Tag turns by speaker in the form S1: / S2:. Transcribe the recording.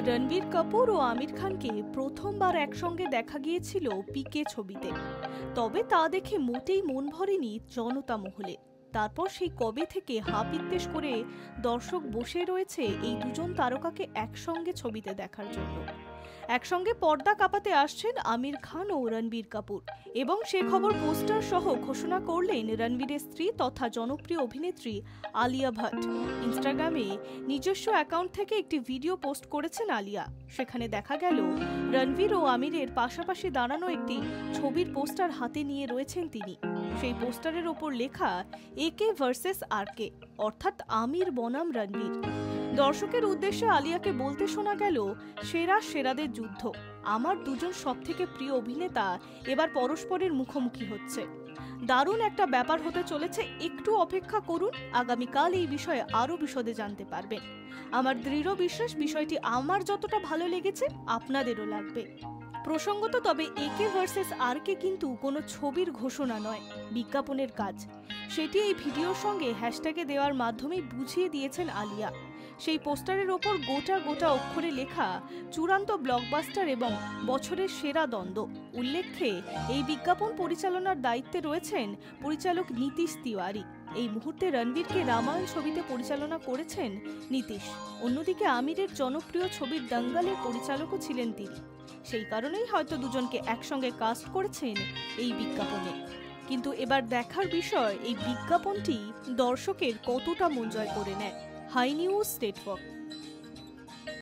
S1: রণবীর কাপুর ও আমির খানকে প্রথমবার একসঙ্গে দেখা গিয়েছিল পিকে ছবিতে। তবে তা দেখে মোটেই মন ভরেনি জনতা মহলে। তারপর সেই কবে থেকে হাপিত্তেশ করে দর্শক বসে রয়েছে এই দুজন তারকাকে একসঙ্গে ছবিতে দেখার জন্য। একসঙ্গে পর্দা কাঁপাতে আসছেন আমির খান ও রণবীর কাপুর, এবং সে খবর পোস্টার সহ ঘোষণা করলেন রণবীরের স্ত্রী তথা জনপ্রিয় অভিনেত্রী আলিয়া ভাট। ইনস্টাগ্রামে নিজস্ব অ্যাকাউন্ট থেকে একটি ভিডিও পোস্ট করেছেন আলিয়া। সেখানে দেখা গেল রণবীর ও আমিরের পাশাপাশি দাঁড়ানো একটি ছবির পোস্টার হাতে নিয়ে রয়েছেন তিনি। সেই পোস্টারের ওপর লেখা একে ভার্সেস আর কে, অর্থাৎ আমির বনাম রণবীর। দর্শকের উদ্দেশ্যে আলিয়াকে বলতে শোনা গেল, সেরা সেরাদের যুদ্ধ, আমার দুজন সবথেকে প্রিয় অভিনেতা এবার পরস্পরের মুখোমুখি হচ্ছে। দারুণ একটা ব্যাপার হতে চলেছে, একটু অপেক্ষা করুন, আগামীকাল এই বিষয়ে আরো বিশদে জানতে পারবেন। আমার দৃঢ় বিশ্বাস বিষয়টি আমার যতটা ভালো লেগেছে আপনাদেরও লাগবে। প্রসঙ্গত, তবে একে ভার্সেস আর কে কিন্তু কোনো ছবির ঘোষণা নয়, বিজ্ঞাপনের কাজ। সেটি এই ভিডিওর সঙ্গে হ্যাশট্যাগে দেওয়ার মাধ্যমে বুঝিয়ে দিয়েছেন আলিয়া। সেই পোস্টারের ওপর গোটা গোটা অক্ষরে লেখা চূড়ান্ত ব্লকবাস্টার এবং বছরের সেরা দ্বন্দ্ব। উল্লেখ্যে এই বিজ্ঞাপন পরিচালনার দায়িত্বে রয়েছেন পরিচালক নীতিশ তিওয়ারি। এই মুহূর্তে রণবীরকে রামায়ণ ছবিতে পরিচালনা করেছেন নীতিশ। অন্যদিকে আমিরের জনপ্রিয় ছবির দঙ্গলের পরিচালকও ছিলেন তিনি। সেই কারণেই হয়তো দুজনকে একসঙ্গে কাস্ট করেছেন এই বিজ্ঞাপনে। কিন্তু এবার দেখার বিষয় এই বিজ্ঞাপনটি দর্শকের কতটা মন জয় করে নেয়। Hi news network.